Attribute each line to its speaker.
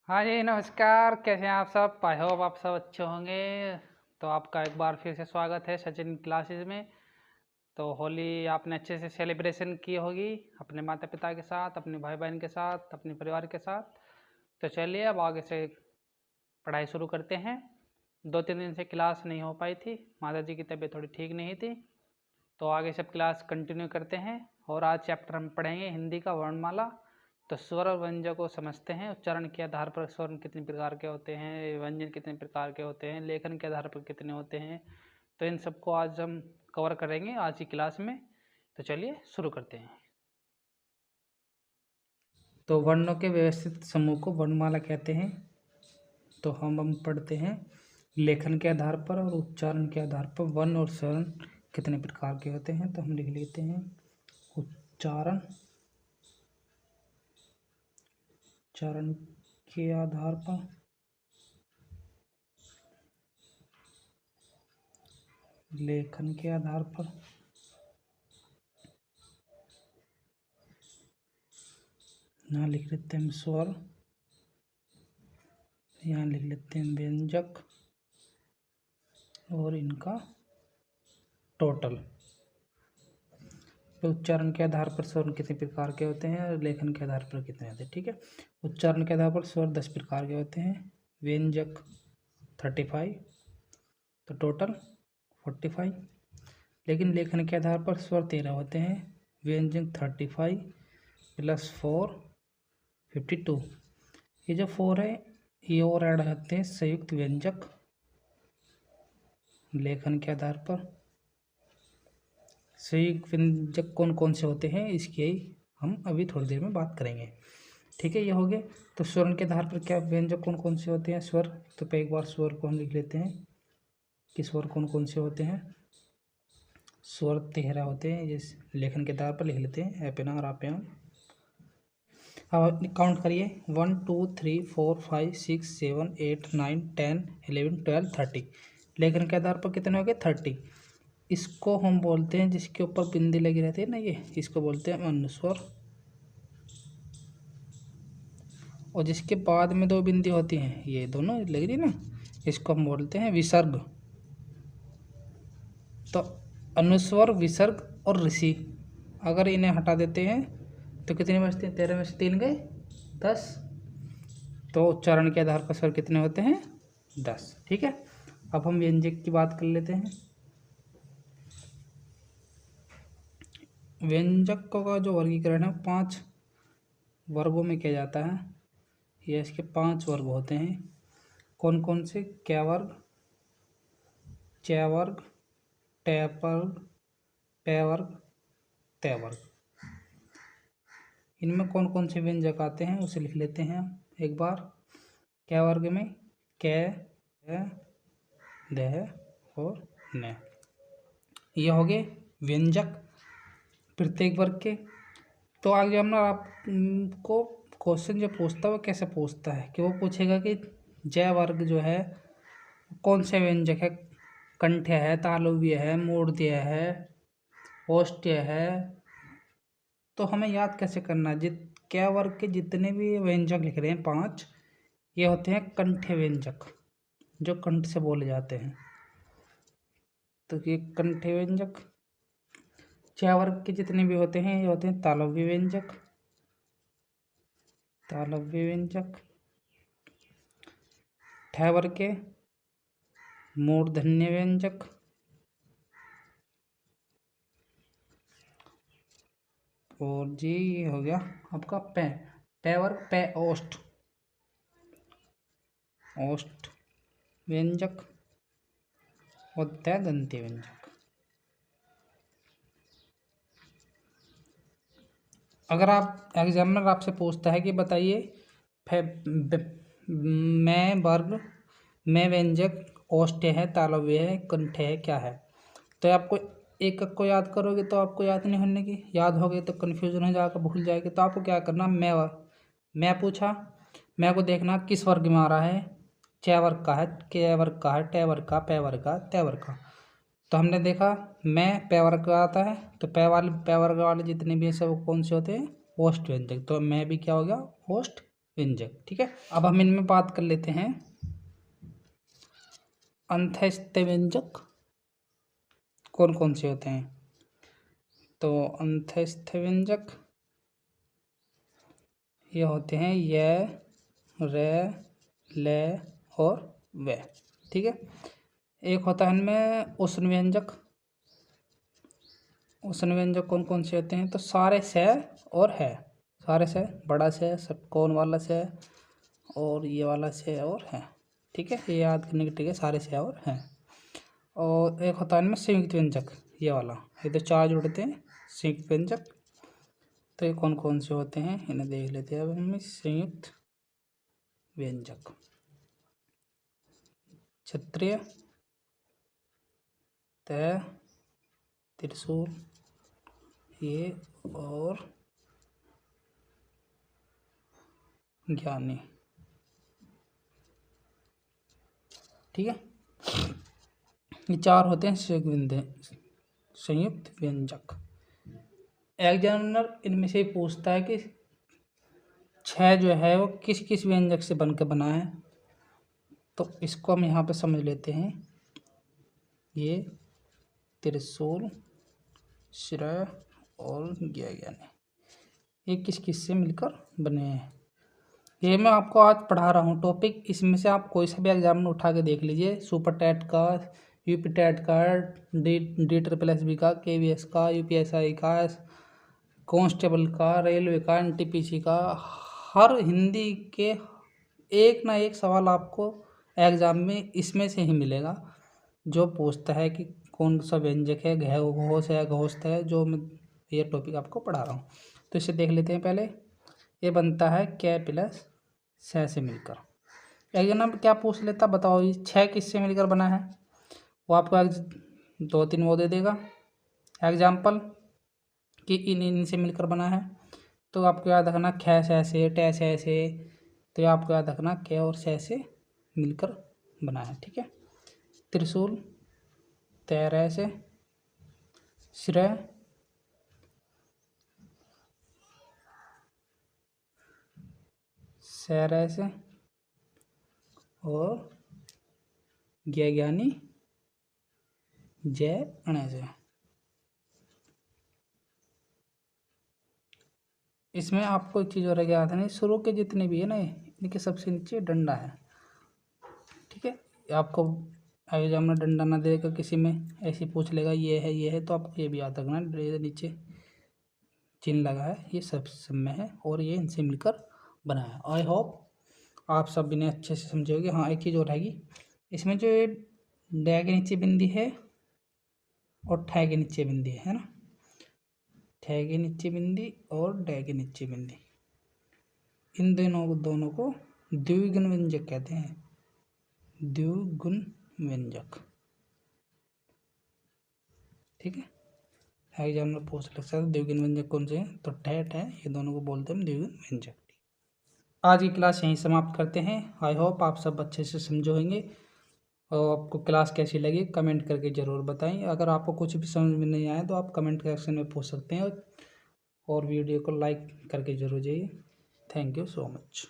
Speaker 1: हाँ जी, नमस्कार। कैसे हैं आप सब? आई होप आप सब अच्छे होंगे। तो आपका एक बार फिर से स्वागत है सचिन क्लासेस में। तो होली आपने अच्छे से सेलिब्रेशन की होगी अपने माता पिता के साथ, अपने भाई बहन के साथ, अपने परिवार के साथ। तो चलिए अब आगे से पढ़ाई शुरू करते हैं। 2-3 दिन से क्लास नहीं हो पाई थी, माता जी की तबीयत थोड़ी ठीक नहीं थी। तो आगे सब क्लास कंटिन्यू करते हैं और आज चैप्टर हम पढ़ेंगे हिंदी का वर्णमाला। तो स्वर और व्यंजन को समझते हैं। उच्चारण के आधार पर स्वर कितने प्रकार के होते हैं, व्यंजन कितने प्रकार के होते हैं, लेखन के आधार पर कितने होते हैं। तो इन सबको आज हम कवर करेंगे आज की क्लास में। तो चलिए शुरू करते हैं। तो वर्णों के व्यवस्थित समूह को वर्णमाला कहते हैं। तो हम पढ़ते हैं लेखन के आधार पर और उच्चारण के आधार पर वर्ण और स्वर्ण कितने प्रकार के होते हैं। तो हम लिख लेते हैं उच्चारण के आधार पर लेखन के आधार पर यहाँ लिख लेते हैं स्वर, यहाँ लिख लेते हैं व्यंजक और इनका टोटल। तो उच्चारण के आधार पर स्वर कितने प्रकार के होते हैं और लेखन के आधार पर कितने होते हैं। ठीक है, उच्चारण के आधार पर स्वर 10 प्रकार के होते हैं, व्यंजक 35, तो टोटल 45। लेकिन लेखन के आधार पर स्वर 13 होते हैं, व्यंजक 35 + 4 52। ये जो 4 है ये और ऐड होते हैं संयुक्त व्यंजक। लेखन के आधार पर संयुक्त व्यंजक कौन कौन से होते हैं इसकी हम अभी थोड़ी देर में बात करेंगे। ठीक है, ये हो गए। तो स्वर के आधार पर क्या व्यंजक कौन कौन से होते हैं स्वर। तो एक बार स्वर को हम लिख लेते हैं कि स्वर कौन कौन से होते हैं। स्वर 13 होते हैं, जिस लेखन के आधार पर लिख लेते हैं एपेना और आपेना। अब काउंट करिए 1 2 3 4 5 6 7 8 9 10 11 12 30। लेखन के आधार पर कितने हो गए 30। इसको हम बोलते हैं जिसके ऊपर बिंदी लगी रहती है ना, ये इसको बोलते हैं अनुस्वर। और जिसके बाद में 2 बिंदी होती हैं ये दोनों लग रही ना, इसको हम बोलते हैं विसर्ग। तो अनुस्वर, विसर्ग और ऋषि अगर इन्हें हटा देते हैं तो कितने बचते हैं, 13 में से 3 गए 10। तो उच्चारण के आधार पर स्वर कितने होते हैं 10। ठीक है, अब हम व्यंजक की बात कर लेते हैं। व्यंजक का जो वर्गीकरण है 5 वर्गों में किया जाता है। ये इसके 5 वर्ग होते हैं। कौन कौन से, क्या वर्ग, च वर्ग, ट वर्ग, प वर्ग, त वर्ग। इनमें कौन कौन से व्यंजक आते हैं उसे लिख लेते हैं एक बार। क्या वर्ग में क, द और न, ये हो गए व्यंजक प्रत्येक वर्ग के। तो आगे हम आपको क्वेश्चन जो पूछता है वो कैसे पूछता है कि वो पूछेगा कि जय वर्ग जो है कौन से व्यंजक है, कंठ्य है, तालव्य है, मूर्धन्य है, ओष्ठ्य है। तो हमें याद कैसे करना है, क्या वर्ग के जितने भी व्यंजक लिख रहे हैं 5, ये होते हैं कंठ्य व्यंजक जो कंठ से बोले जाते हैं। तो ये कंठ्य व्यंजक। च वर्ग के जितने भी होते हैं ये होते हैं तालव्य व्यंजक, तालव्य व्यंजक। ठ वर्ग के मूर्धन्य व्यंजक, और जी ये हो गया आपका प। ट वर्ग प ओष्ठ, ओष्ठ व्यंजक और त दंत्य व्यंजक। अगर आप एग्जामिनर आपसे पूछता है कि बताइए मैं वर्ग, मैं व्यंजक, ओष्ठ्य है, तालव्य है, कंठ है, क्या है, तो आपको एक एक को याद करोगे तो आपको याद नहीं होने की, याद हो गए तो कन्फ्यूजन हो जाएगा, भूल जाएगी। तो आपको क्या करना, मैं पूछा, मैं को देखना किस वर्ग में आ रहा है, च वर्ग का है, के वर्ग का है, ट वर्ग का, प वर्ग का, त वर्ग का। तो हमने देखा मैं प वर्ग का आता है, तो प वर्ग वाले जितने भी सब कौन से होते हैं ओष्ठ व्यंजक। तो मैं भी क्या हो गया ओष्ठ व्यंजक। ठीक है, अब हम इनमें बात कर लेते हैं। अंतःस्थ व्यंजक कौन कौन से होते हैं? तो अंतःस्थ व्यंजक ये होते हैं य, रे, ले और वे। ठीक है, एक होता है इनमें उष्ण व्यंजक। उष्ण व्यंजक कौन कौन से होते हैं? तो सारे से और है, सारे से, बड़ा से, षटकोण वाला से और ये वाला से और है। ठीक है, ये याद करने की ट्रिक है, सारे से और हैं। और एक होता है इनमें संयुक्त व्यंजक, ये वाला, ये तो चार जुड़ते हैं संयुक्त व्यंजक। तो ये कौन कौन से होते हैं इन्हें देख लेते हैं अब हम। संयुक्त व्यंजक क्षत्रिय, तय, त्रिशूल, ये और ज्ञानी। ठीक है, ये चार होते हैं संयुक्त व्यंजक। एग्जामिनर इनमें से पूछता है कि 6 जो है वो किस किस व्यंजक से बनकर बना है। तो इसको हम यहाँ पे समझ लेते हैं। ये त्रिशूल, श्रेय और ज्ञानी, ये किस किस से मिलकर बने हैं। ये मैं आपको आज पढ़ा रहा हूँ टॉपिक, इसमें से आप कोई सा भी एग्जाम में उठा के देख लीजिए। सुपर टेट का, यूपी टेट का, DSSB का, KVS का, UPSI का, कांस्टेबल का, रेलवे का, NTPC का, हर हिंदी के एक ना एक सवाल आपको एग्जाम में इसमें से ही मिलेगा, जो पूछता है कि कौन सा व्यंजक है, घोष है, घोस्त है, जो मैं ये टॉपिक आपको पढ़ा रहा हूँ। तो इसे देख लेते हैं पहले। ये बनता है कै प्लस से मिलकर। एग्जाम क्या पूछ लेता बताओ, ये 6 किससे मिलकर बना है? वो आपको 2-3 वो दे देगा एग्जाम्पल कि इन से मिलकर बना है। तो आपको याद रखना खे से, टे से, तो ये आपको याद रखना कै और से मिलकर बना है। ठीक है, त्रिशूल तैर से, श्रेय सैर से और ज्ञानी जय अण से। इसमें आपको एक चीज़ और याद है, नहीं शुरू के जितने भी है ना, इनके सबसे नीचे डंडा है। ठीक है, आपको एग्जाम में डंडा ना देगा, किसी में ऐसे पूछ लेगा ये है, तो आपको ये भी याद रखना नीचे चिन्ह लगा है, ये सब में है और ये इनसे मिलकर बना है। आई होप आप सब इन्हें अच्छे से समझोगे। हाँ, एक चीज़ और रहेगी, इसमें जो डै के नीचे बिंदी है और ठै के नीचे बिंदी है ना, ठै के नीचे बिंदी और डै के नीचे बिंदी, इन दोनों को द्विगुण व्यंजक कहते हैं। द्विगुण व्यंजक। ठीक है, एग्जाम में पूछ सकता है द्विगुण व्यंजक कौन से हैं, तो ठै ये दोनों को बोलते हैं द्विगुण व्यंजक। आज की क्लास यहीं समाप्त करते हैं। आई होप आप सब अच्छे से समझे होंगे। और आपको क्लास कैसी लगी कमेंट करके ज़रूर बताएं। अगर आपको कुछ भी समझ में नहीं आया तो आप कमेंट सेक्शन में पूछ सकते हैं, और वीडियो को लाइक करके ज़रूर जाइए। Thank you so much.